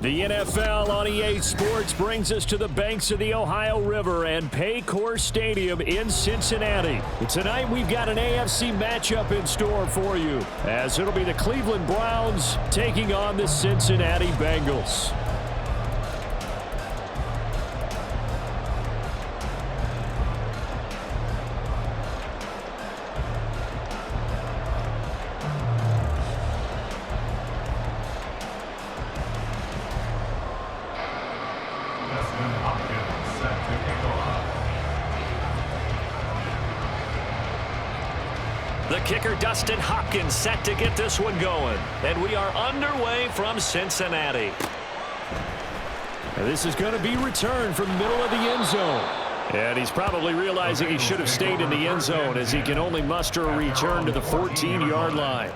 The NFL on EA Sports brings us to the banks of the Ohio River and Paycor Stadium in Cincinnati. And tonight we've got an AFC matchup in store for you, as it'll be the Cleveland Browns taking on the Cincinnati Bengals. The kicker, Dustin Hopkins, set to get this one going. And we are underway from Cincinnati. And this is going to be returned from the middle of the end zone. And he's probably realizing he should have stayed in the end zone, as he can only muster a return to the 14-yard line.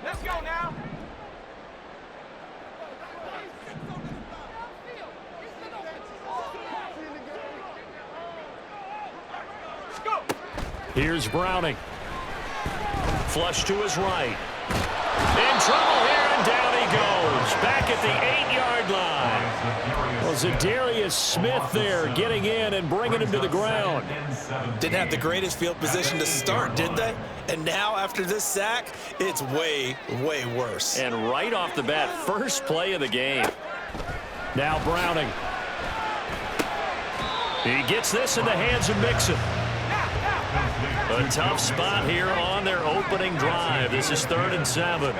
Let's go now. Here's Browning. Flush to his right. In trouble here, and down he goes. Back at the 8-yard line. Well, Zadarius Smith there getting in and bringing him to the ground. Didn't have the greatest field position to start, did they? And now, after this sack, it's way, way worse. And right off the bat, first play of the game. Now Browning. He gets this in the hands of Mixon. A tough spot here on their opening drive. This is 3rd and 7.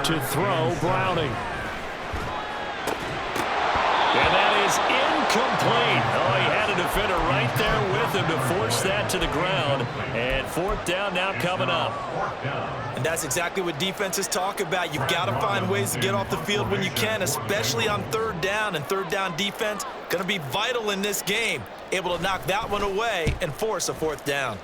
To throw, Browning. And that is incomplete. Oh, he had a defender right there with him to force that to the ground. And 4th down now coming up. And that's exactly what defenses talk about. You've got to find ways to get off the field when you can, especially on 3rd down. And 3rd down defense going to be vital in this game. Able to knock that one away and force a 4th down.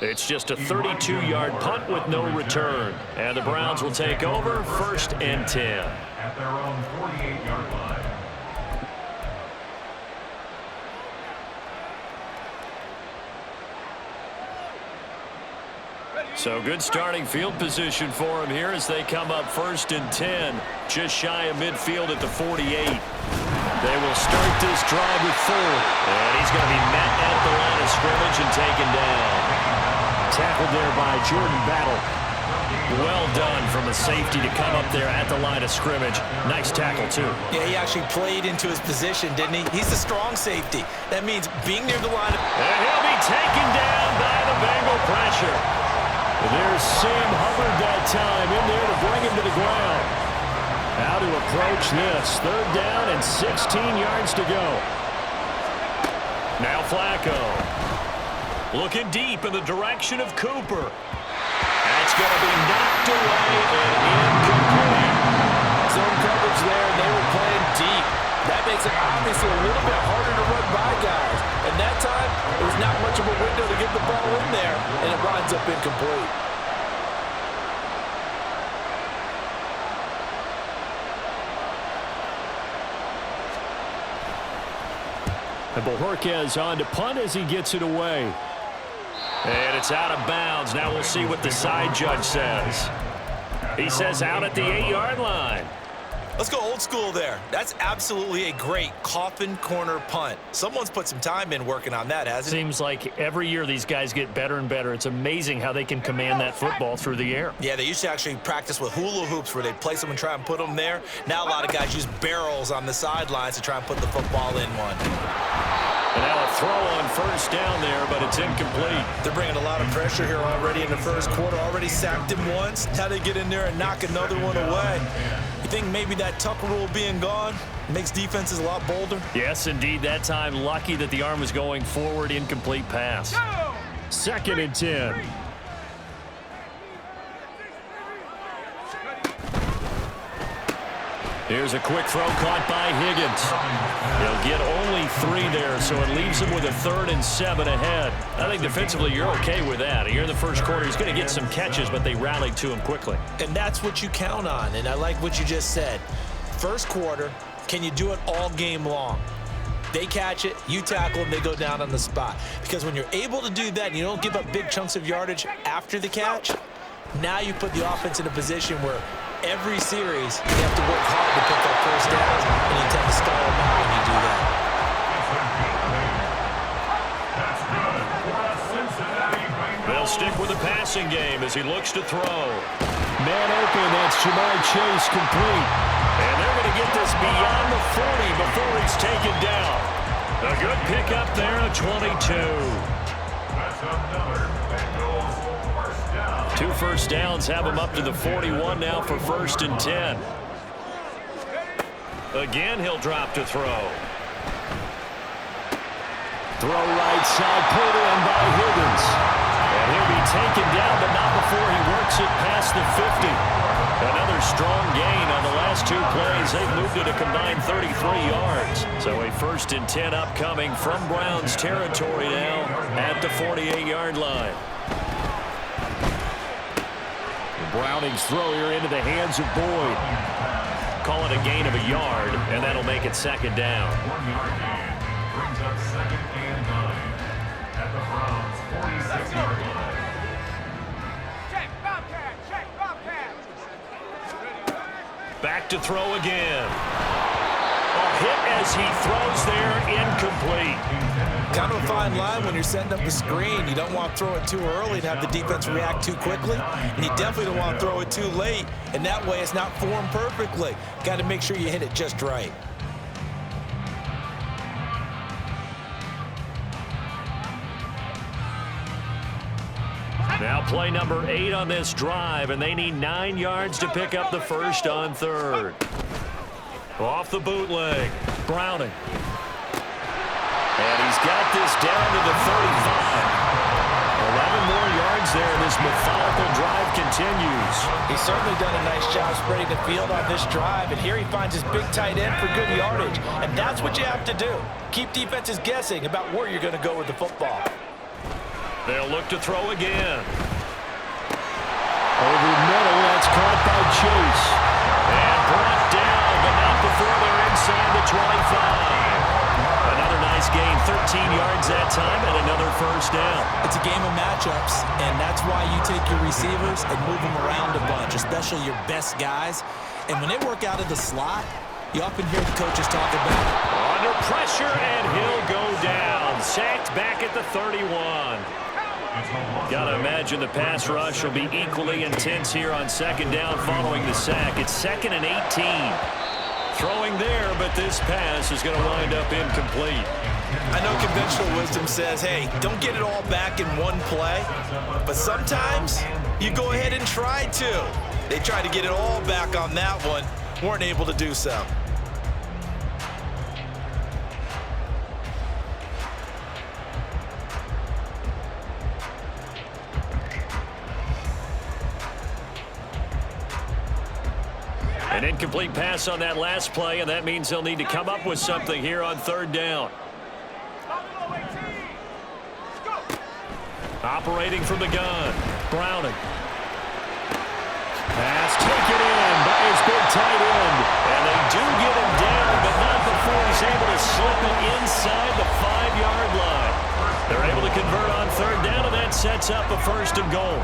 It's just a 32-yard punt with no return. And the Browns will take over 1st and 10. At their own 48-yard line. So good starting field position for him here as they come up 1st and 10. Just shy of midfield at the 48. They will start this drive with 4. And he's going to be met at the line of scrimmage and taken down. Tackled there by Jordan Battle. Well done from a safety to come up there at the line of scrimmage. Nice tackle, too. Yeah, he actually played into his position, didn't he? He's a strong safety. That means being near the line. And he'll be taken down by the Bengal pressure. There's Sam Hubbard that time in there to bring him to the ground. How to approach this. 3rd down and 16 yards to go. Now Flacco. Looking deep in the direction of Cooper. That's going to be knocked away and incomplete. Zone coverage there, they were playing deep. That makes it obviously a little bit harder to run by guys. And that time, there was not much of a window to get the ball in there, and it winds up incomplete. And Bojorquez on to punt as he gets it away. And it's out of bounds. Now we'll see what the side judge says. He says out at the 8-yard line. Let's go old school there. That's absolutely a great coffin corner punt. Someone's put some time in working on that, hasn't it? Seems like every year these guys get better and better. It's amazing how they can command that football through the air. Yeah, they used to actually practice with hula hoops where they'd place them and try and put them there. Now a lot of guys use barrels on the sidelines to try and put the football in one. And now a throw on 1st down there, but it's incomplete. They're bringing a lot of pressure here already in the 1st quarter. Already sacked him once. Now they get in there and knock another one away. You think maybe that Tucker rule being gone makes defenses a lot bolder? Yes, indeed. That time, lucky that the arm was going forward. Incomplete pass. 2nd and 10. Here's a quick throw caught by Higgins. He'll get only 3 there, so it leaves him with a 3rd and 7 ahead. I think defensively you're okay with that. Here in the 1st quarter, he's going to get some catches, but they rallied to him quickly. And that's what you count on, and I like what you just said. 1st quarter, Can you do it all game long? They catch it, you tackle them, they go down on the spot. Because when you're able to do that and you don't give up big chunks of yardage after the catch, now you put the offense in a position where every series you have to work hard to pick up first downs, and you tend to stall them out when you do that. They'll stick with the passing game as he looks to throw. Man open, that's Jamar Chase, complete. And they're going to get this beyond the 40 before he's taken down. A good pickup there at 22. That's another Bengals first down. 2 first downs have him up to the 41 now for 1st and 10. Again, he'll drop to throw. Throw right side, pulled in by Higgins. And he'll be taken down, but not before he works it past the 50. Another strong gain on the last 2 plays. They've moved it a combined 33 yards. So a 1st and 10 upcoming from Browns territory now at the 48-yard line. Browning's throw here into the hands of Boyd. Call it a gain of a yard, and that'll make it 2nd down. 1-yard gain brings up 2nd and 9 at the Browns' 46-yard line. Check, Bobcat, check, Bobcat. Back to throw again. A hit as he throws there, incomplete. Kind of a fine line when you're setting up the screen. You don't want to throw it too early and have the defense react too quickly. And you definitely don't want to throw it too late. And that way it's not formed perfectly. Got to make sure you hit it just right. Now play number 8 on this drive, and they need 9 yards to pick up the 1st on 3rd. Off the bootleg, Browning. And he's got this down to the 35. 11 more yards there, and this methodical drive continues. He's certainly done a nice job spreading the field on this drive, and here he finds his big tight end for good yardage. And that's what you have to do. Keep defenses guessing about where you're going to go with the football. They'll look to throw again. Over middle, that's caught by Chase. And brought down, but not before they're inside the 25. Another nice gain, 13 yards that time, and another 1st down. It's a game of matchups, and that's why you take your receivers and move them around a bunch, especially your best guys. And when they work out of the slot, you often hear the coaches talk about it. Under pressure, and he'll go down. Sacked back at the 31. Got to imagine the pass rush will be equally intense here on 2nd down following the sack. It's 2nd and 18. Throwing there, but this pass is going to wind up incomplete. I know conventional wisdom says, hey, don't get it all back in one play. But sometimes you go ahead and try to. They tried to get it all back on that one. Weren't able to do so. An incomplete pass on that last play, and that means they'll need to come up with something here on 3rd down. Operating from the gun, Browning. Pass taken in by his big tight end. And they do get him down, but not before he's able to slip it inside the 5-yard line. They're able to convert on 3rd down, and that sets up a 1st and goal.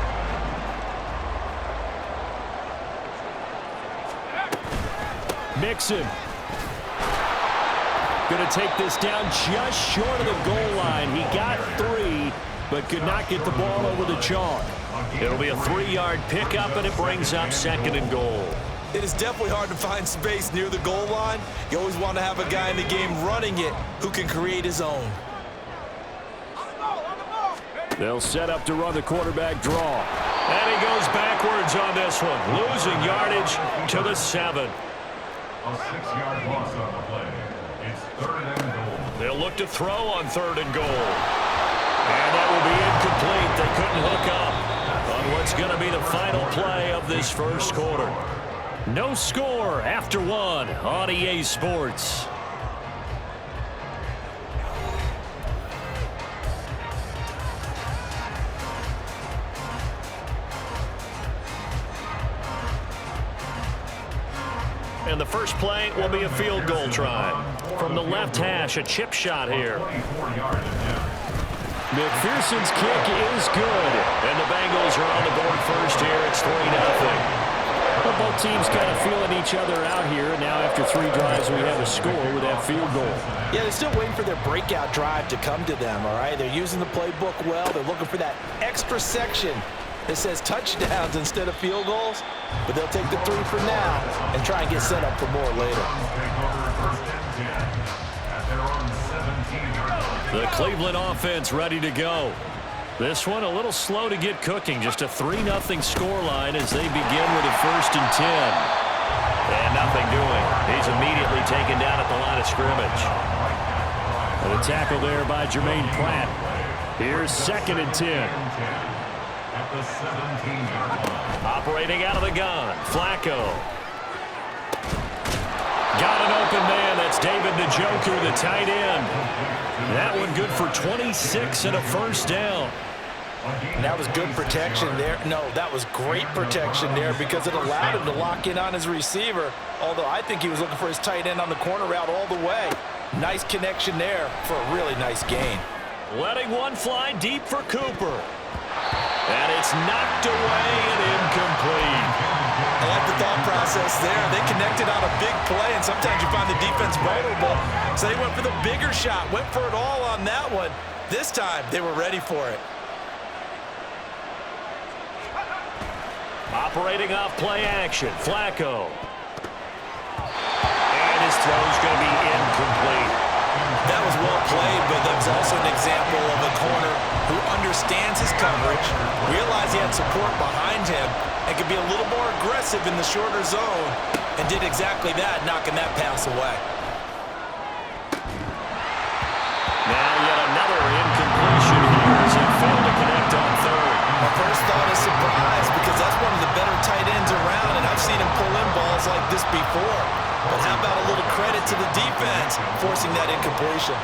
Mixon. Going to take this down just short of the goal line. He got 3, but could not get the ball over the chalk. It'll be a 3-yard pickup, and it brings up 2nd and goal. It is definitely hard to find space near the goal line. You always want to have a guy in the game running it who can create his own. They'll set up to run the quarterback draw. And he goes backwards on this one, losing yardage to the 7. A 6-yard loss on the play. It's 3rd and goal. They'll look to throw on 3rd and goal. And that will be incomplete. They couldn't hook up on what's going to be the final play of this 1st quarter. No score after 1 on EA Sports. And the first play will be a field goal try. From the left hash, a chip shot here. 24 yards down. McPherson's kick is good. And the Bengals are on the board first here. It's 3-0. Well, both teams kind of feeling each other out here. And now after 3 drives, we have a score with that field goal. Yeah, they're still waiting for their breakout drive to come to them, all right? They're using the playbook well. They're looking for that extra section that says touchdowns instead of field goals. But they'll take the 3 for now and try and get set up for more later. Take over first and 10 at their own 17-yard line. The Cleveland offense ready to go. This one a little slow to get cooking. Just a 3-0 scoreline as they begin with a first and 10. And nothing doing. He's immediately taken down at the line of scrimmage. And a tackle there by Jermaine Pratt. Here's second and 10. At the 17-yard line. Operating out of the gun, Flacco. Got an open man. That's David Njoku, the tight end. That one good for 26 and a first down. And that was good protection there. No, that was great protection there because it allowed him to lock in on his receiver, although I think he was looking for his tight end on the corner route all the way. Nice connection there for a really nice gain. Letting one fly deep for Cooper. And it's knocked away and incomplete. I like the thought process there. They connected on a big play, and sometimes you find the defense vulnerable. So they went for the bigger shot, went for it all on that one. This time, they were ready for it. Operating off play action, Flacco. And his throw's going to be incomplete. That was well played, but that was also an example of a corner who understands his coverage, realized he had support behind him, and could be a little more aggressive in the shorter zone, and did exactly that, knocking that pass away. Now yet another incompletion here as he failed to connect on third. My first thought is surprise, because that's one of the better tight ends around, and I've seen him pull in balls like this before. But how about a little credit to the defense forcing that incompletion?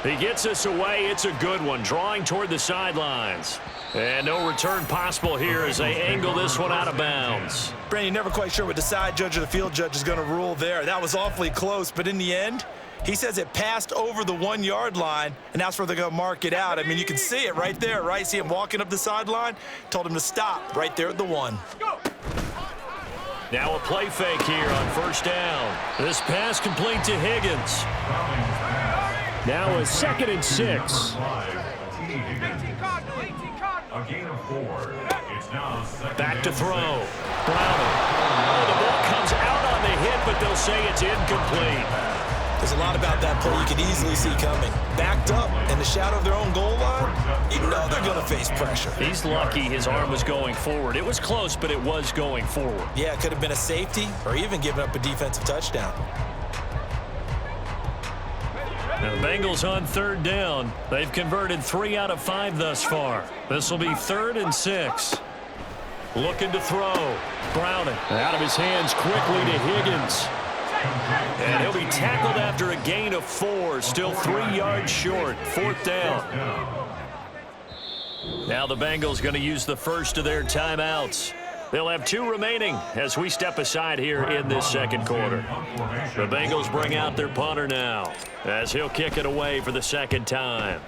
He gets us away. It's a good one, drawing toward the sidelines. And no return possible here as they angle this one out of bounds. Brandon, you're never quite sure what the side judge or the field judge is going to rule there. That was awfully close, but in the end, he says it passed over the 1-yard line, and that's where they're going to mark it out. I mean, you can see it right there, right? See him walking up the sideline? Told him to stop right there at the 1. Now a play fake here on first down. This pass complete to Higgins. Now a second and 6. 18 Cardinal, 18 Cardinal. A gain of 4. It's now second Back to and throw. 6. Browning. Oh, the ball comes out on the hit, but they'll say it's incomplete. There's a lot about that play you could easily see coming. Backed up in the shadow of their own goal line, you know they're going to face pressure. He's lucky his arm was going forward. It was close, but it was going forward. Yeah, it could have been a safety or even given up a defensive touchdown. Now the Bengals on third down. They've converted 3 out of 5 thus far. This will be 3rd and 6. Looking to throw. Browning. Out of his hands quickly to Higgins. And he'll be tackled after a gain of 4. Still 3 yards short. 4th down. Now the Bengals going to use the first of their timeouts. They'll have 2 remaining as we step aside here in this second quarter. The Bengals bring out their punter now as he'll kick it away for the second time.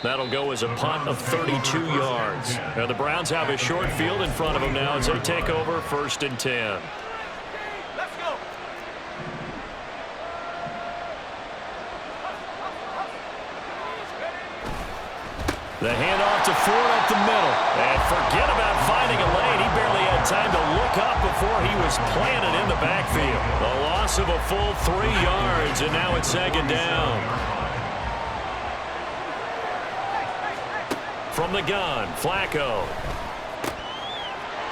That'll go as a punt of 32 yards. Now the Browns have a short field in front of them now as they take over 1st and 10. Let's go. The handoff to Ford up the middle. And forget about finding a lane. He barely had time to look up before he was planted in the backfield. The loss of a full 3 yards, and now it's 2nd down. From the gun, Flacco.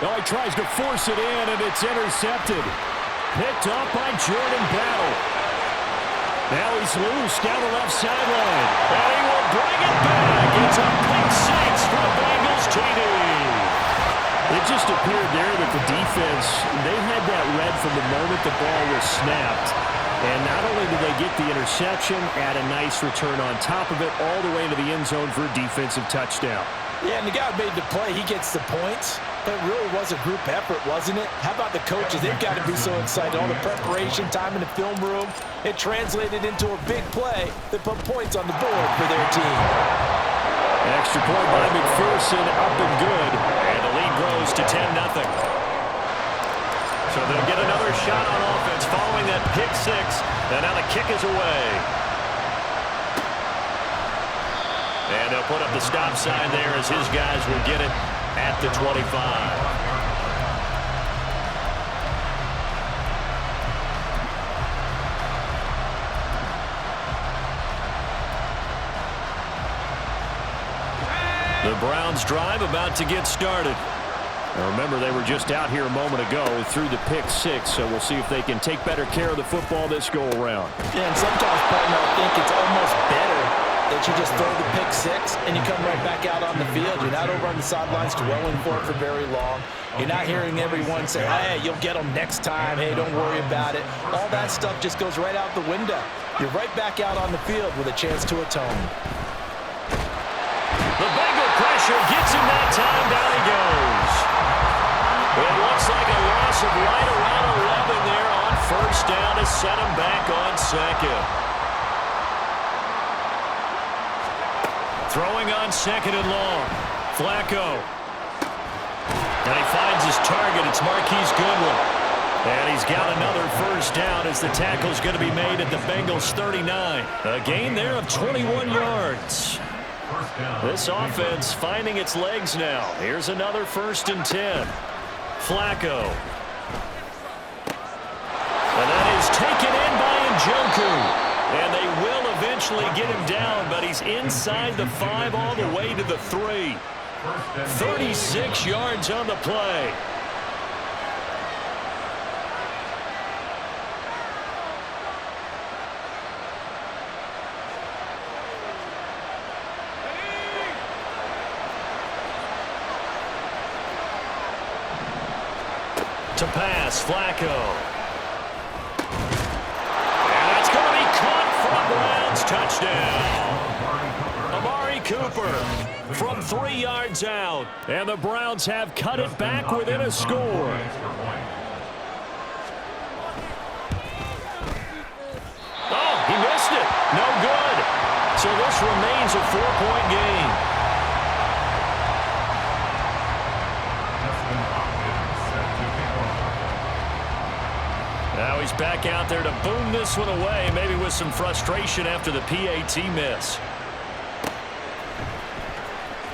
Oh, he tries to force it in, and it's intercepted. Picked up by Jordan Battle. Now he's loose down the left sideline. And he will bring it back. It's a pick 6 for the Bengals TD. It just appeared there that the defense, they had that read from the moment the ball was snapped. And not only did they get the interception, add a nice return on top of it, all the way into the end zone for a defensive touchdown. Yeah, and the guy made the play. He gets the points. But it really was a group effort, wasn't it? How about the coaches? They've got to be so excited. All the preparation, time in the film room, it translated into a big play that put points on the board for their team. Extra point by McPherson, up and good. And the lead grows to 10-0. So they'll get another shot on offense following that pick six. And now the kick is away. And they'll put up the stop sign there as his guys will get it at the 25. The Browns drive about to get started. Now remember, they were just out here a moment ago through the pick six, so we'll see if they can take better care of the football this go around. Yeah, and sometimes, partner, I think it's almost better that you just throw the pick six and you come right back out on the field. You're not over on the sidelines dwelling for it for very long. You're not hearing everyone say, hey, you'll get them next time. Hey, don't worry about it. All that stuff just goes right out the window. You're right back out on the field with a chance to atone. The Bengal pressure gets him that time. Down he goes. It looks like a loss of right around 11 there on first down to set him back on second. Throwing on second and long. Flacco. And he finds his target. It's Marquise Goodwin. And he's got another first down as the tackle's going to be made at the Bengals 39. A gain there of 21 yards. This offense finding its legs now. Here's another 1st and 10. Flacco. And that is taken in by Njoku. And they will eventually get him down, but he's inside the 5 all the way to the 3. 36 yards on the play. To pass, Flacco. And that's going to be caught for a Browns touchdown. Amari Cooper from 3 yards out. And the Browns have cut it back within a score. Oh, he missed it. No good. So this remains a 4-point game. Now he's back out there to boom this one away, maybe with some frustration after the PAT miss.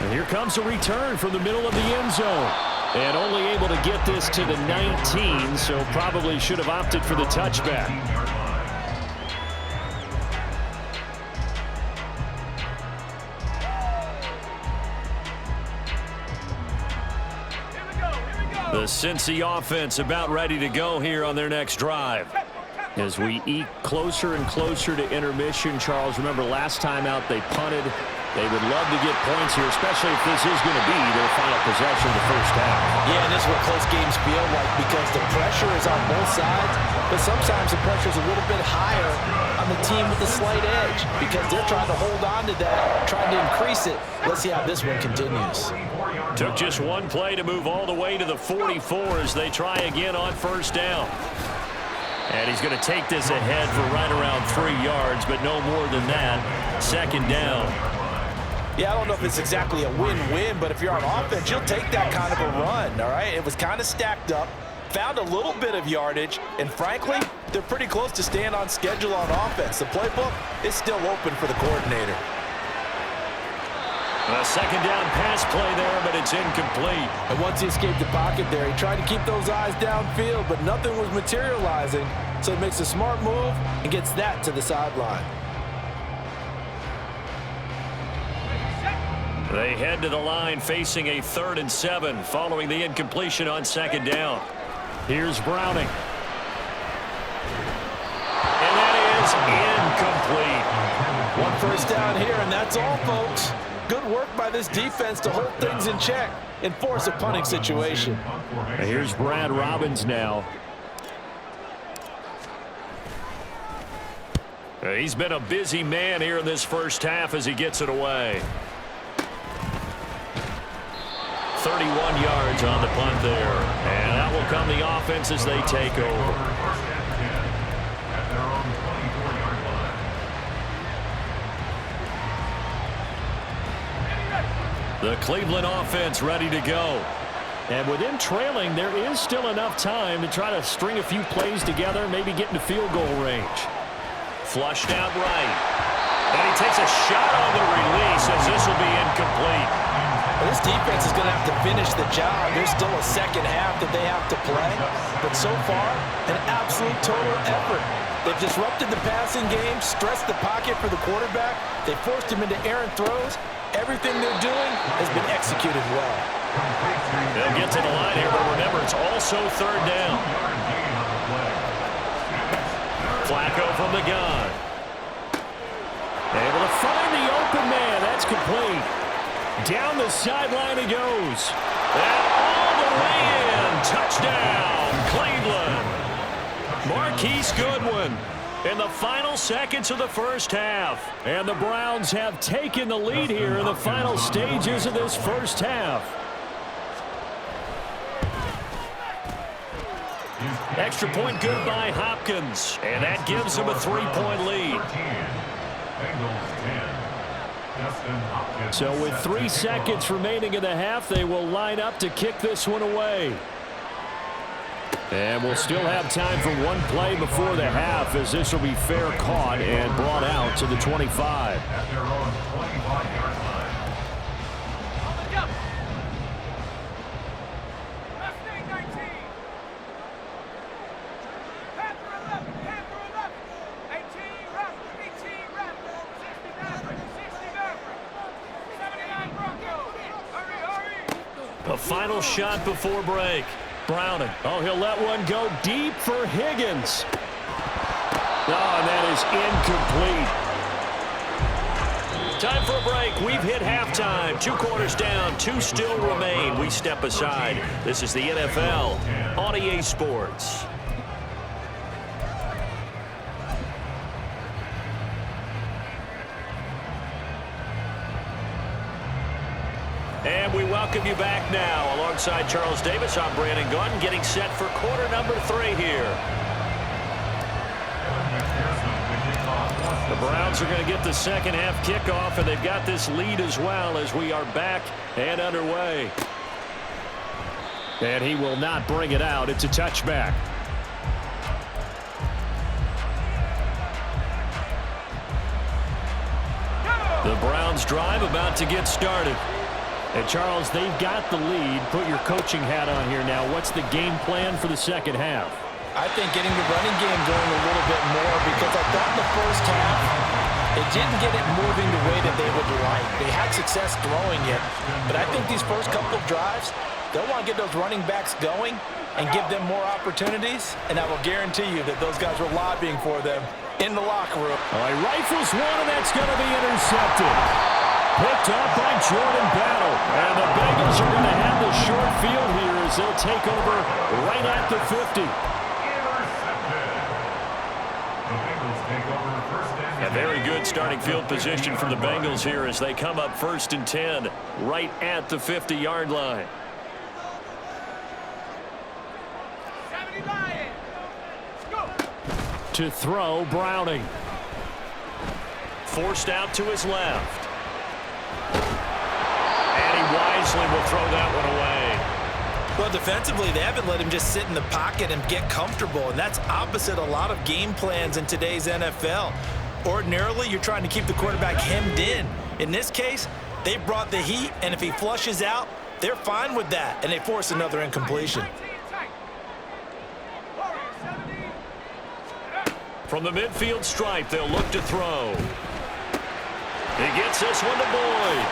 And here comes a return from the middle of the end zone. And only able to get this to the 19, so probably should have opted for the touchback. The Cincy offense about ready to go here on their next drive. As we eke closer and closer to intermission, Charles, remember last time out they punted. They would love to get points here, especially if this is going to be their final possession of the first half. Yeah, and this is what close games feel like because the pressure is on both sides, but sometimes the pressure is a little bit higher on the team with the slight edge because they're trying to hold on to that, trying to increase it. Let's see how this one continues. Took just one play to move all the way to the 44 as they try again on first down. And he's going to take this ahead for right around 3 yards, but no more than that. Second down. Yeah, I don't know if it's exactly a win-win, but if you're on offense, you'll take that kind of a run, all right? It was kind of stacked up, found a little bit of yardage, and frankly, they're pretty close to staying on schedule on offense. The playbook is still open for the coordinator. A second down pass play there, but it's incomplete. And once he escaped the pocket there, he tried to keep those eyes downfield, but nothing was materializing, so he makes a smart move and gets that to the sideline. They head to the line facing a 3rd and 7 following the incompletion on second down. Here's Browning. And that is incomplete. One first down here, and that's all, folks. Good work by this defense to hold things in check and force a punting situation. Here's Brad Robbins now. He's been a busy man here in this first half as he gets it away. 31 yards on the punt there. And that will come the offense as they take over. The Cleveland offense ready to go. And with him trailing, there is still enough time to try to string a few plays together, maybe get into field goal range. Flushed out right. And he takes a shot on the release as this will be incomplete. Well, this defense is going to have to finish the job. There's still a second half that they have to play. But so far, an absolute total effort. They've disrupted the passing game, stressed the pocket for the quarterback. They forced him into errant throws. Everything they're doing has been executed well. They'll get to the line here, but remember, it's also third down. Flacco from the gun. Able to find the open man. That's complete. Down the sideline he goes. And all the way in. Touchdown, Cleveland. Marquise Goodwin in the final seconds of the first half. And the Browns have taken the lead here in the final stages of this first half. Extra point good by Hopkins. And that gives them a 3-point lead. So with 3 seconds remaining in the half, they will line up to kick this one away. And we'll still have time for one play before the half, as this will be fair caught and brought out to the 25. At their own 25-yard line. A final shot before break. Browning. Oh, he'll let one go deep for Higgins. Oh, and that is incomplete. Time for a break. We've hit halftime. 2 quarters down. 2 still remain. We step aside. This is the NFL on EA Sports. And we welcome you back now. Alongside Charles Davis, I'm Brandon Gunn, getting set for quarter number 3 here. The Browns are going to get the second half kickoff, and they've got this lead as well as we are back and underway. And he will not bring it out. It's a touchback. The Browns drive about to get started. And Charles, they've got the lead. Put your coaching hat on here now. What's the game plan for the second half? I think getting the running game going a little bit more, because I thought in the first half they didn't get it moving the way that they would like. They had success throwing it, but I think these first couple of drives, they'll want to get those running backs going and give them more opportunities, and I will guarantee you that those guys were lobbying for them in the locker room. All right, rifles one, and that's going to be intercepted. Picked up by Jordan Battle. And the Bengals are going to have the short field here as they'll take over right at the 50. A very good starting field position for the Bengals here as they come up 1st and 10 right at the 50-yard line. To throw, Browning. Forced out to his left. And he wisely will throw that one away. Well, defensively, they haven't let him just sit in the pocket and get comfortable, and that's opposite a lot of game plans in today's NFL. Ordinarily, you're trying to keep the quarterback hemmed in. In this case, they brought the heat, and if he flushes out, they're fine with that, and they force another incompletion. From the midfield stripe, they'll look to throw. He gets this one to Boyd.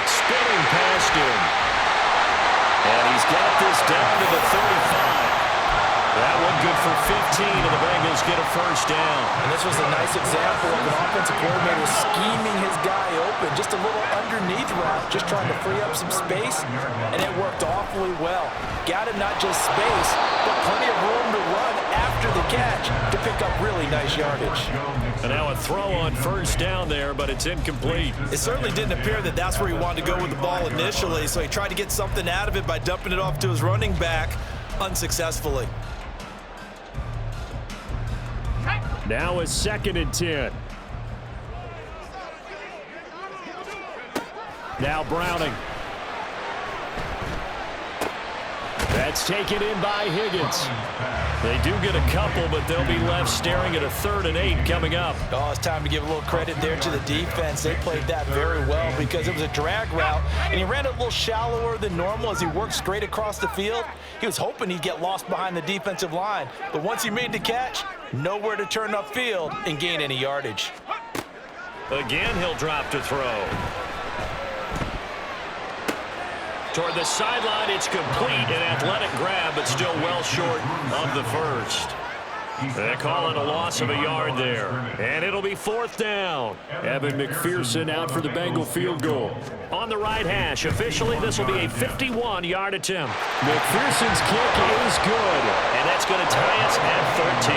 Spinning past him. And he's got this down to the 35. That one good for 15, and the Bengals get a first down. And this was a nice example of an offensive coordinator scheming his guy open, just a little underneath route, just trying to free up some space, and it worked awfully well. Got him not just space, but plenty of room to run after the catch to pick up really nice yardage. And now a throw on first down there, but it's incomplete. It certainly didn't appear that that's where he wanted to go with the ball initially, so he tried to get something out of it by dumping it off to his running back unsuccessfully. Now a 2nd and 10. Now Browning. That's taken in by Higgins. They do get a couple, but they'll be left staring at a 3rd and 8 coming up. Oh, it's time to give a little credit there to the defense. They played that very well because it was a drag route, and he ran it a little shallower than normal as he worked straight across the field. He was hoping he'd get lost behind the defensive line, but once he made the catch, nowhere to turn upfield and gain any yardage. Again, he'll drop to throw. Toward the sideline, it's complete. An athletic grab, but still well short of the first. They call it a loss of a yard there. And it'll be 4th down. Evan McPherson out for the Bengal field goal. On the right hash, officially, this will be a 51-yard attempt. McPherson's kick is good. And that's going to tie us at 13.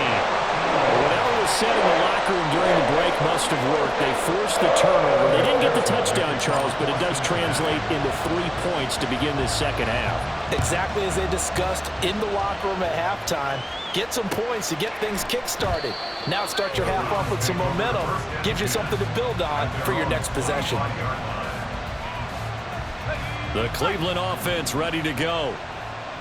Whatever was said in the locker room during the break must have worked. They forced the turnover. They didn't get the touchdown, Charles, but it does translate into 3 points to begin this second half. Exactly as they discussed in the locker room at halftime. Get some points to get things kick-started. Now start your half off with some momentum. Gives you something to build on for your next possession. The Cleveland offense ready to go.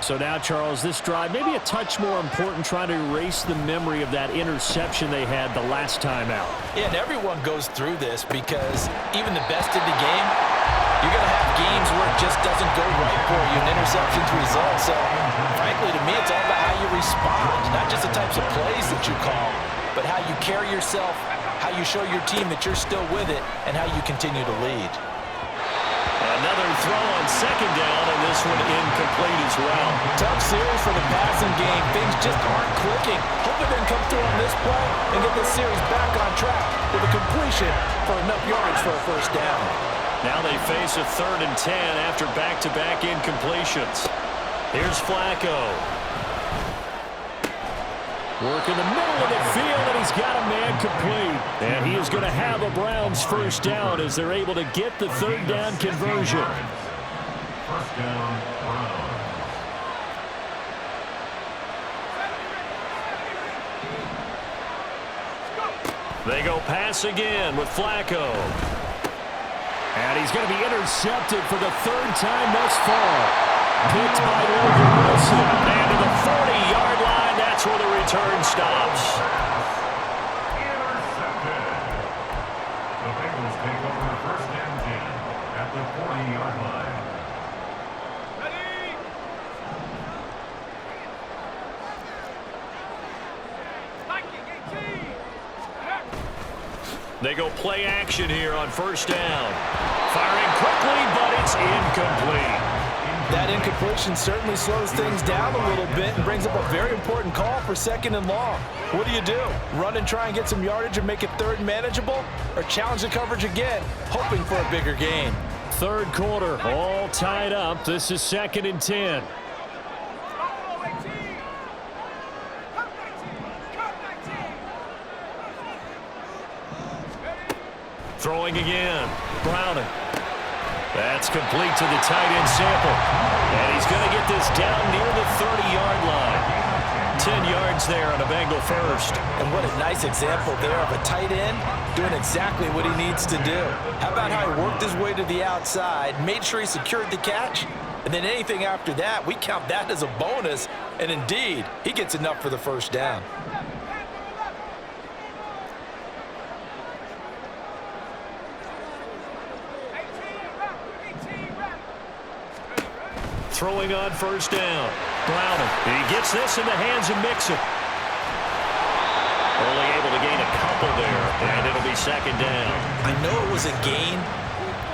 So now, Charles, this drive maybe a touch more important, trying to erase the memory of that interception they had the last time out. Yeah, and everyone goes through this because even the best in the game, you're going to have games where it just doesn't go right for you, and interceptions result. So, frankly, to me, it's all about how you respond, not just the types of plays that you call, but how you carry yourself, how you show your team that you're still with it, and how you continue to lead. Another throw on 2nd down, and this one incomplete as well. Tough series for the passing game. Things just aren't clicking. Hoping they can come through on this play and get this series back on track with a completion for enough yards for a first down. Now they face a 3rd and 10 after back-to-back incompletions. Here's Flacco. Work in the middle of the field, and he's got a man complete. And he is going to have a Browns first down as they're able to get the 3rd down conversion. First down, Browns. They go pass again with Flacco. And he's going to be intercepted for the 3rd time thus far. Picked by Logan Wilson. And to the 40-yard line, that's where the return stops. Intercepted. The Bengals take over 1st and 10 at the 40-yard line. Ready? Viking 18. They go play action here on 1st down. Firing quickly, but it's incomplete. That incompletion certainly slows things down a little bit and brings up a very important call for 2nd and long. What do? Run and try and get some yardage and make it 3rd manageable? Or challenge the coverage again, hoping for a bigger gain? 3rd quarter, all tied up. This is 2nd and 10. Throwing again. Browning. That's complete to the tight end Sample. And he's going to get this down near the 30-yard line. 10 yards there on a Bengal first. And what a nice example there of a tight end doing exactly what he needs to do. How about how he worked his way to the outside, made sure he secured the catch, and then anything after that, we count that as a bonus. And indeed, he gets enough for the first down. Throwing on 1st down. Browning. He gets this in the hands of Mixon. Only able to gain a couple there, and it'll be 2nd down. I know it was a gain,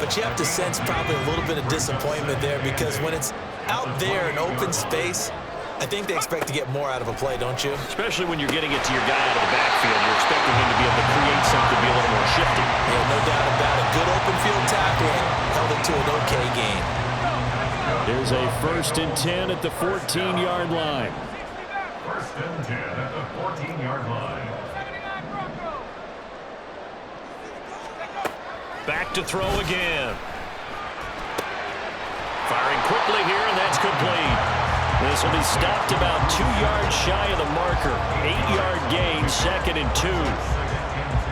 but you have to sense probably a little bit of disappointment there because when it's out there in open space, I think they expect to get more out of a play, don't you? Especially when you're getting it to your guy out of the backfield. You're expecting him to be able to create something, be a little more shifty. Yeah, no doubt about it. Good open field tackling. Held it to an okay game. Here's a 1st and 10 at the 14-yard line. 1st and 10 at the 14-yard line. Back to throw again. Firing quickly here, and that's complete. This will be stopped about 2 yards shy of the marker. 8-yard gain, 2nd and 2.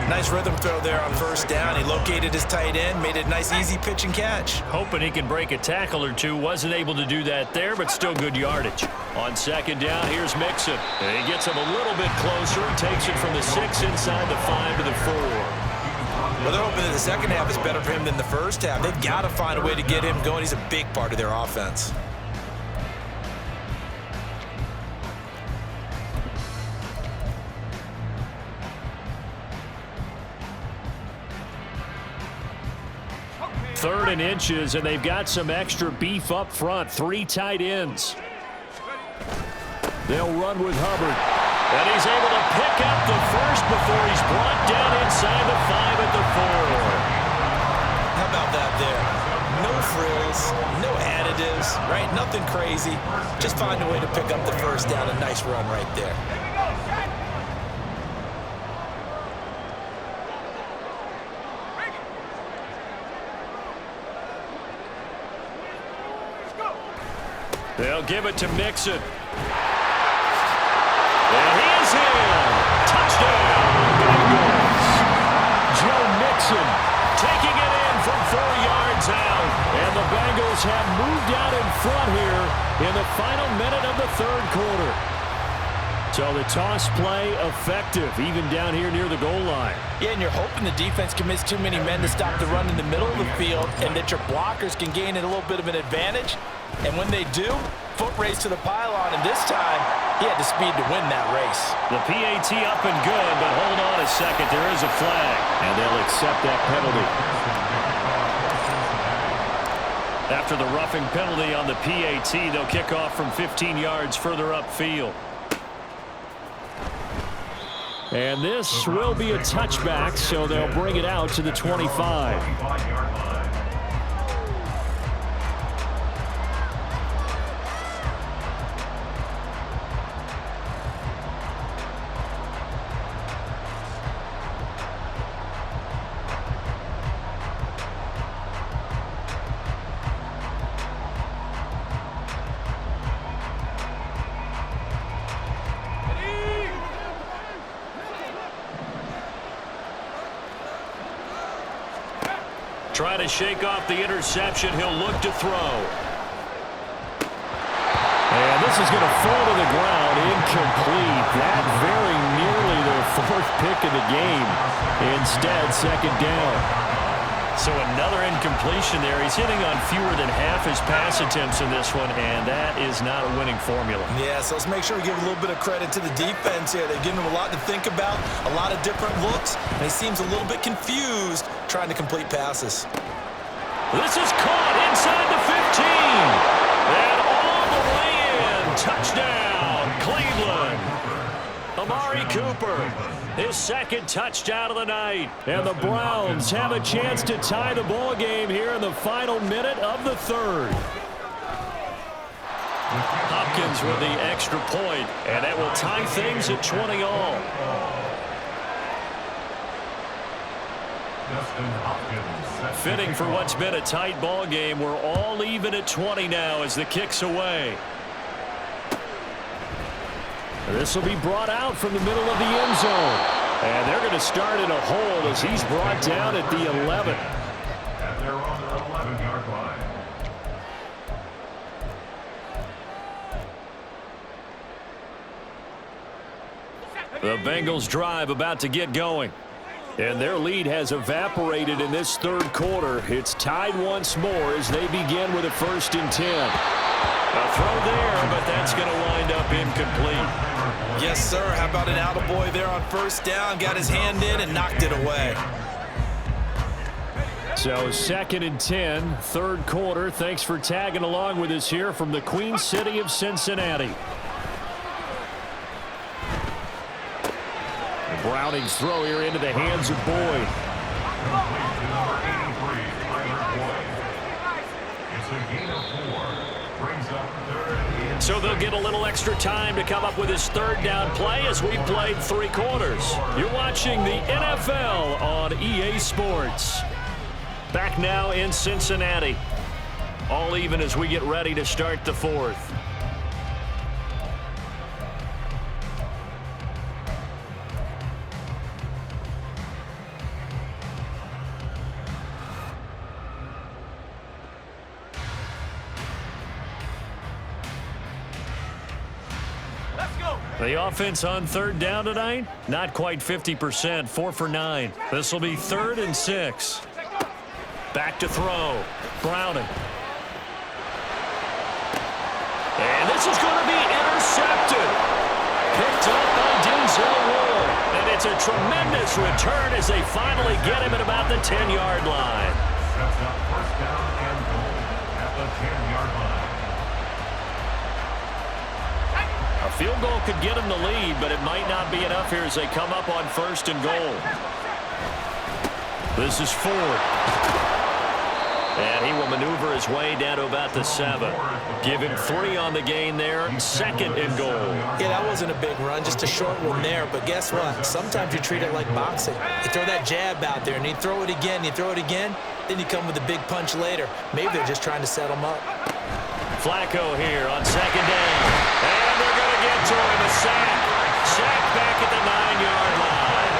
Nice rhythm throw there on 1st down. He located his tight end, made it a nice, easy pitch and catch. Hoping he can break a tackle or two. Wasn't able to do that there, but still good yardage. On 2nd down, here's Mixon. And he gets him a little bit closer. Takes it from the 6 inside the 5 to the 4. Well, they're hoping that the second half is better for him than the first half. They've got to find a way to get him going. He's a big part of their offense. Third and inches, and they've got some extra beef up front. 3 tight ends. They'll run with Hubbard. And he's able to pick up the first before he's brought down inside the 5 at the 4. How about that there? No frills, no additives, right? Nothing crazy. Just find a way to pick up the 1st down. A nice run right there. They'll give it to Mixon. And he's in. Touchdown, Bengals. Joe Mixon Taking it in from 4 yards out. and the Bengals have moved out in front here in the final minute of the 3rd quarter. So the toss play effective, even down here near the goal line. Yeah, and you're hoping the defense commits too many men to stop the run in the middle of the field and that your blockers can gain a little bit of an advantage. And when they do, foot race to the pylon, and this time he had the speed to win that race. The PAT up and good, but hold on a second. There is a flag. And they'll accept that penalty. After the roughing penalty on the PAT, they'll kick off from 15 yards further upfield. And this will be a touchback, so they'll bring it out to the 25. 25-yard line. Trying to shake off the interception. He'll look to throw. And this is going to fall to the ground, incomplete. That very nearly their 4th pick of the game. Instead, 2nd down. So another incompletion there. He's hitting on fewer than half his pass attempts in this one, and that is not a winning formula. Yeah, so let's make sure we give a little bit of credit to the defense here. They've given him a lot to think about, a lot of different looks, and he seems a little bit confused trying to complete passes. This is caught inside the 15. And all the way in. Touchdown, Cleveland. Amari Cooper, his 2nd touchdown of the night. And the Browns have a chance to tie the ball game here in the final minute of the 3rd. Hopkins with the extra point, and that will tie things at 20 all. Fitting for what's been a tight ball game. We're all even at 20 now as the kick's away. This will be brought out from the middle of the end zone. And they're going to start in a hole as he's brought down at the 11. And they're on their 11-yard line. The Bengals drive about to get going. And their lead has evaporated in this 3rd quarter. It's tied once more as they begin with a 1st and 10. A throw there, but that's going to wind up incomplete. Yes, sir. How about an attaboy there on 1st down? Got his hand in and knocked it away. So 2nd and 10, 3rd quarter. Thanks for tagging along with us here from the Queen City of Cincinnati. Browning's throw here into the hands of Boyd. It's a gain of 4. Brings up third and So they'll get a little extra time to come up with his third down play as we've played 3 quarters. You're watching the NFL on EA Sports. Back now in Cincinnati. All even as we get ready to start the 4th. The offense on third down tonight, not quite 50%, 4 for 9. This will be 3rd and 6. Back to throw, Browning. And this is going to be intercepted. Picked up by Denzel Ward. And it's a tremendous return as they finally get him at about the 10-yard line. sets up first down and goal at the 10-yard line. A field goal could get him the lead, but it might not be enough here as they come up on 1st and goal. This is Ford. And he will maneuver his way down to about the 7. Give him 3 on the gain there. 2nd and goal. Yeah, that wasn't a big run, just a short one there. But guess what? Sometimes you treat it like boxing. You throw that jab out there, and you throw it again, then you come with a big punch later. Maybe they're just trying to set him up. Flacco here on 2nd down. And they're going to get to him. A sack. Sack back at the 9-yard line.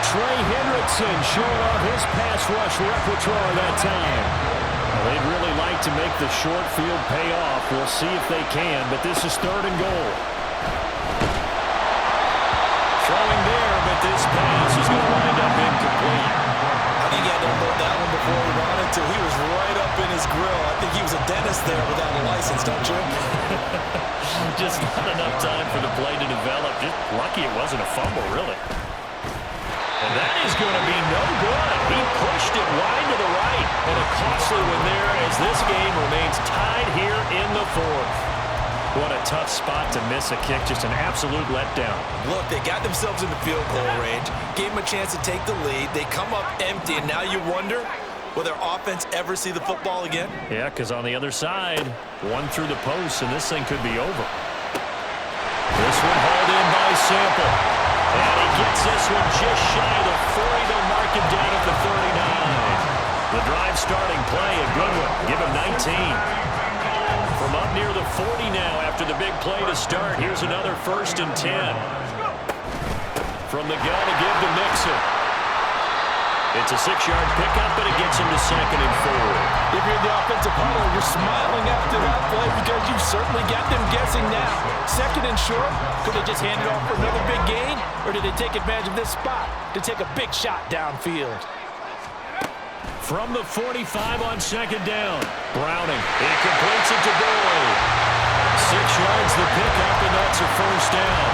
Trey Hendrickson showing off his pass rush repertoire that time. Well, they'd really like to make the short field pay off. We'll see if they can, but this is 3rd and goal. Throwing there, but this pass is going to wind up incomplete. I think he had to unload that one before he wanted to. He was right up in his grill. I think he was a dentist there without a license, don't you? Just not enough time for the play to develop. Just lucky it wasn't a fumble, really. And that is going to be no good. He pushed it wide to the right. And a costly one there as this game remains tied here in the 4th. What a tough spot to miss a kick. Just an absolute letdown. Look, they got themselves in the field goal range, gave them a chance to take the lead. They come up empty, and now you wonder, will their offense ever see the football again? Yeah, because on the other side, one through the post, and this thing could be over. This one hauled in by Sample. And he gets this one just shy of the 40. They'll mark him down at the 39. The drive starting play, a good one. Give him 19. From up near the 40 now after the big play to start. Here's another 1st and 10. From the gun to give to Mixon. It's a 6-yard pickup, but it gets him to 2nd and 4. If you're the offensive huddle, you're smiling after that play because you certainly got them guessing now. 2nd and short, could they just hand it off for another big gain, or did they take advantage of this spot to take a big shot downfield? From the 45 on 2nd down. Browning. He completes it to Boyd. 6 yards the pickup, and that's a 1st down.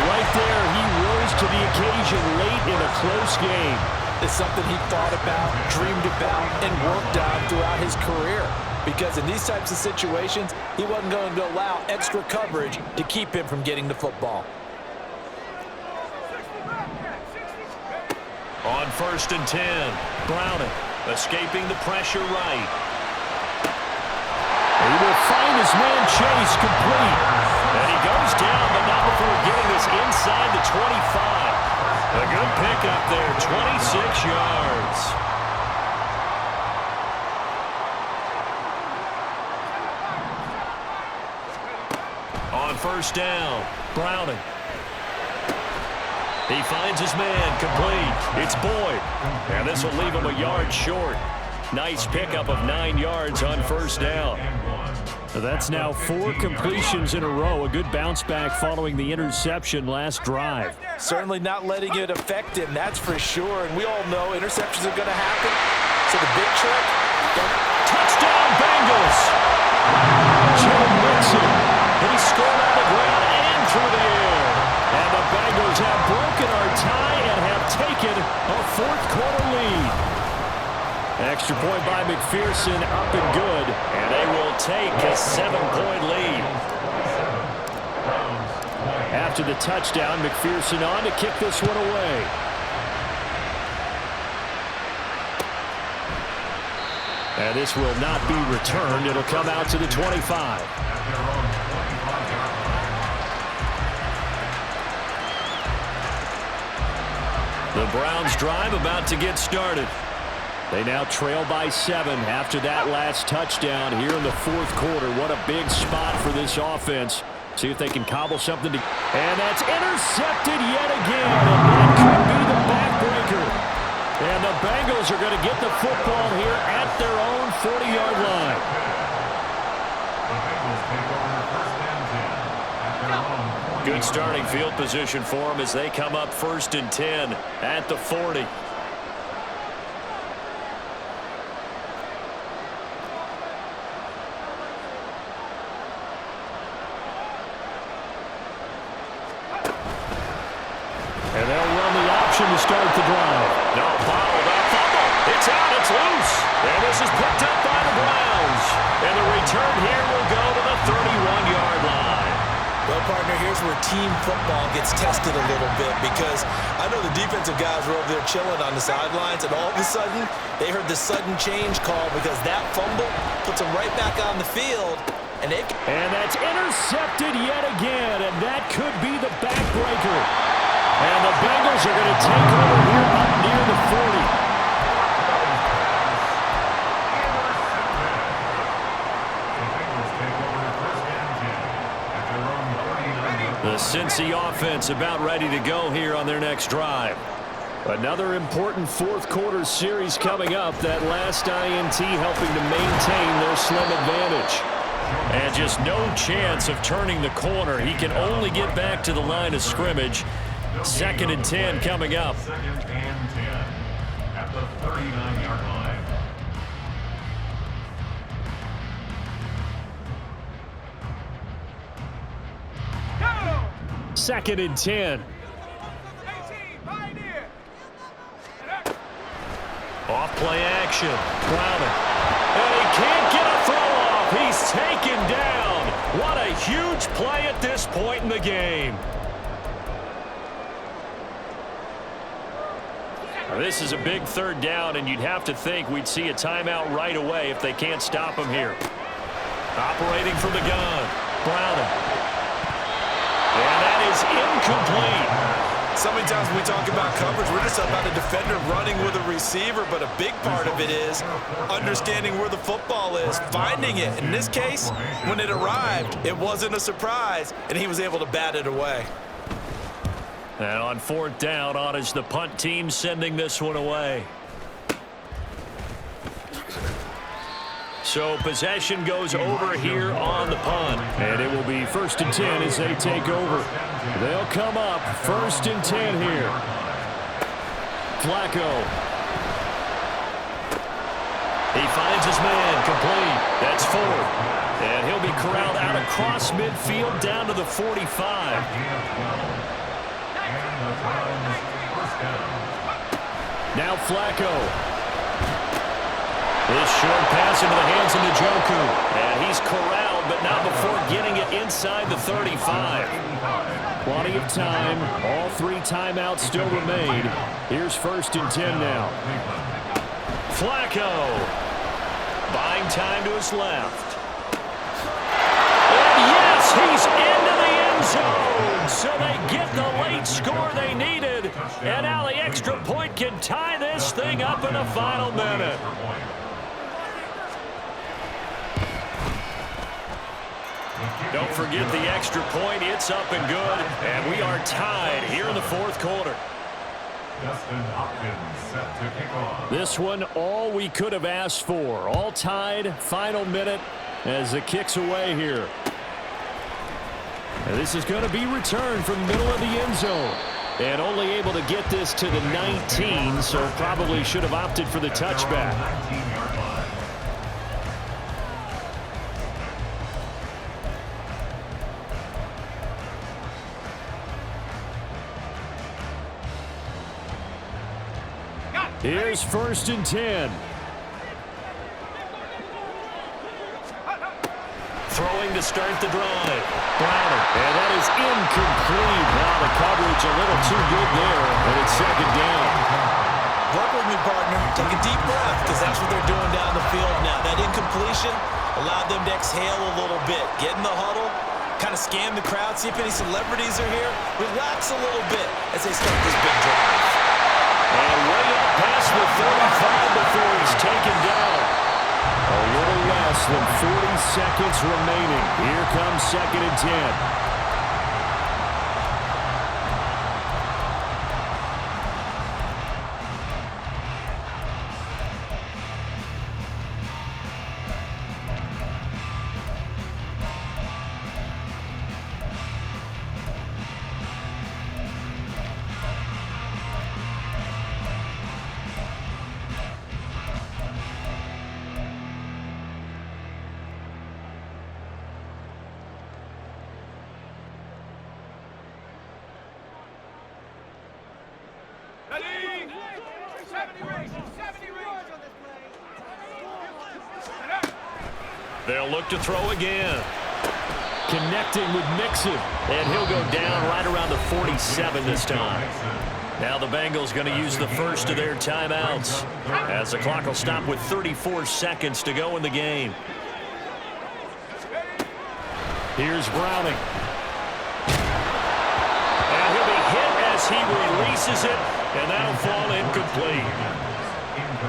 Right there, he rose to the occasion late in a close game. It's something he thought about, dreamed about, and worked on throughout his career. Because in these types of situations, he wasn't going to allow extra coverage to keep him from getting the football. On 1st and 10, Browning escaping the pressure right. He will find his man Chase complete. And he goes down, but not before getting this inside the 25. A good pickup there, 26 yards. On 1st down, Browning. He finds his man, complete. It's Boyd. And this will leave him a yard short. Nice pickup of 9 yards on 1st down. So that's now 4 completions in a row. A good bounce back following the interception last drive. Certainly not letting it affect him, that's for sure. And we all know interceptions are going to happen. So the big trick, Touchdown, Bengals! Joe Mixon. He scored on the ground and through the air. And the Bengals have broken our tie and have taken a 4th quarter lead. Extra point by McPherson, up and good. And they will take a 7-point lead. At after the touchdown. McPherson on to kick this one away. And this will not be returned. It'll come out to the 25. The Browns drive about to get started. They now trail by 7 after that last touchdown here in the fourth quarter. What a big spot for this offense. See if they can cobble something to... And that's intercepted yet again. And that could be the backbreaker. And the Bengals are going to get the football here at their own 40-yard line. Good starting field position for them as they come up 1st and 10 at the 40. And they'll run the option to start the drive. No, bottled up, fumble. It's out, it's loose. And this is picked up by the Browns. And the return here will go to the 31-yard line. Well, partner, here's where team football gets tested a little bit because I know the defensive guys were over there chilling on the sidelines, and all of a sudden, they heard the sudden change call because that fumble puts them right back on the field. And that's intercepted yet again, and that could be the backbreaker. And the Bengals are going to take over here up near the 40. The Cincy offense about ready to go here on their next drive. Another important fourth quarter series coming up. That last INT helping to maintain their slim advantage. And just no chance of turning the corner. He can only get back to the line of scrimmage. 2nd and 10 coming up. 2nd and 10 at the 39-yard line. 2nd and 10. 18, Pioneer. Off play action. Crowder. And he can't get a throw off. He's taken down. What a huge play at this point in the game. Now, this is a big 3rd down, and you'd have to think we'd see a timeout right away if they can't stop him here. Operating from the gun. Browder. And that is incomplete. so many times when we talk about coverage, we're just about a defender running with a receiver, but a big part of it is understanding where the football is, finding it. In this case, when it arrived, it wasn't a surprise, and he was able to bat it away. And on 4th down, on is the punt team sending this one away. So possession goes over here on the punt. And it will be 1st and 10 as they take over. They'll come up 1st and 10 here. Flacco. He finds his man complete. That's 4th. And he'll be corralled out across midfield down to the 45. Now Flacco. This short pass into the hands of Njoku. And he's corralled, but not before getting it inside the 35. Plenty of time. All 3 timeouts still remain. Here's 1st and 10 now. Flacco. Buying time to his left. And yes, he's into the end zone. So they get the late score they needed. And now the extra point can tie this thing up in the final minute. Don't forget the extra point. It's up and good. And we are tied here in the 4th quarter. Justin Hopkins set to kick off. This one, all we could have asked for. All tied, final minute as the kick's away here. And this is going to be returned from the middle of the end zone. And only able to get this to the 19, so probably should have opted for the touchback. 19-yard line. Here's 1st and 10. Throwing to start the drive. Browner. And that is incomplete. coverage a little too good there, and it's second down. Work with me, partner. Take a deep breath, because that's what they're doing down the field now. That incompletion allowed them to exhale a little bit. Get in the huddle, kind of scan the crowd, see if any celebrities are here. Relax a little bit as they start this big drive. And way up past the 35 before he's taken down. A little less than 40 seconds remaining. Here comes 2nd and 10. Ready? 70 race on this play. They'll look to throw again. Connecting with Mixon. And he'll go down right around the 47 this time. Now the Bengals going to use the first of their timeouts, as the clock will stop with 34 seconds to go in the game. Here's Browning. And he'll be hit as he releases it, and that'll fall incomplete.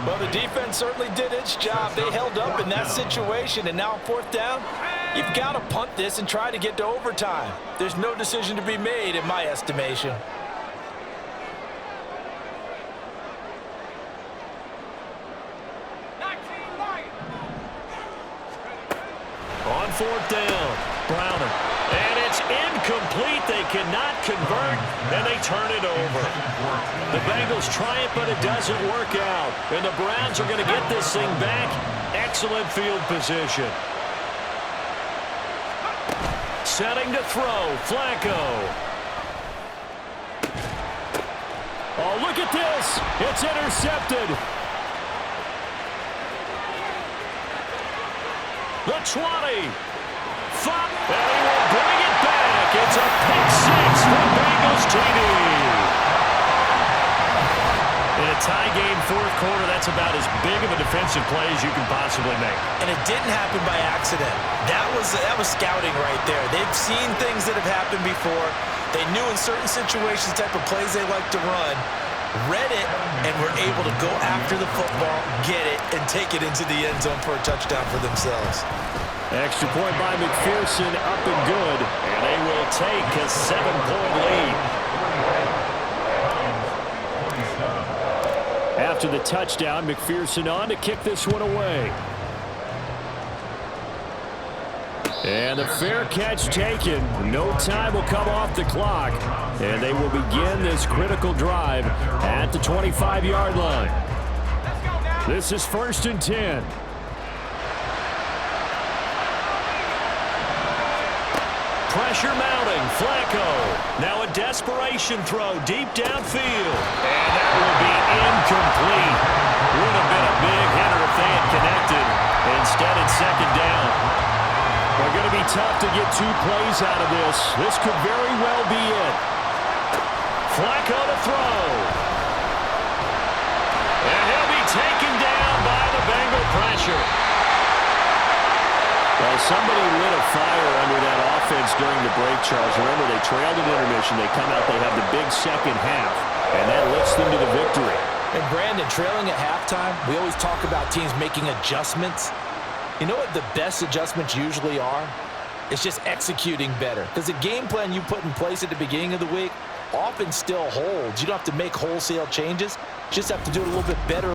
Well, the defense certainly did its job. They held up in that situation, and now 4th down, you've got to punt this and try to get to overtime. There's no decision to be made in my estimation. On 4th down, Browner. And it's incomplete. They cannot convert, and they turn it over. The Bengals try it, but it doesn't work out. And the Browns are going to get this thing back. Excellent field position. Setting to throw, Flacco. Oh, look at this. It's intercepted. The 20. Fop, and he will bring it back. It's a pick six for Bengals TD. In a tie game, 4th quarter, that's about as big of a defensive play as you can possibly make. And it didn't happen by accident. That was scouting right there. They've seen things that have happened before. They knew in certain situations the type of plays they like to run, read it, and were able to go after the football, get it, and take it into the end zone for a touchdown for themselves. Extra point by McPherson, up and good. And they will take a 7-point lead. After the touchdown, McPherson on to kick this one away. And the fair catch taken. No time will come off the clock. And they will begin this critical drive at the 25-yard line. This is 1st and 10. Pressure mounting, Flacco. Now a desperation throw deep downfield. And that will be incomplete. Would have been a big hitter if they had connected. Instead, it's 2nd down. They're going to be tough to get 2 plays out of this. This could very well be it. Flacco to throw. And he'll be taken down by the Bengal pressure. Well, somebody lit a fire under that offense during the break, Charles. Remember, they trailed at intermission. They come out, they have the big second half, and that lifts them to the victory. And Brandon, trailing at halftime, we always talk about teams making adjustments. You know what the best adjustments usually are? It's just executing better. Because the game plan you put in place at the beginning of the week often still holds. You don't have to make wholesale changes. You just have to do it a little bit better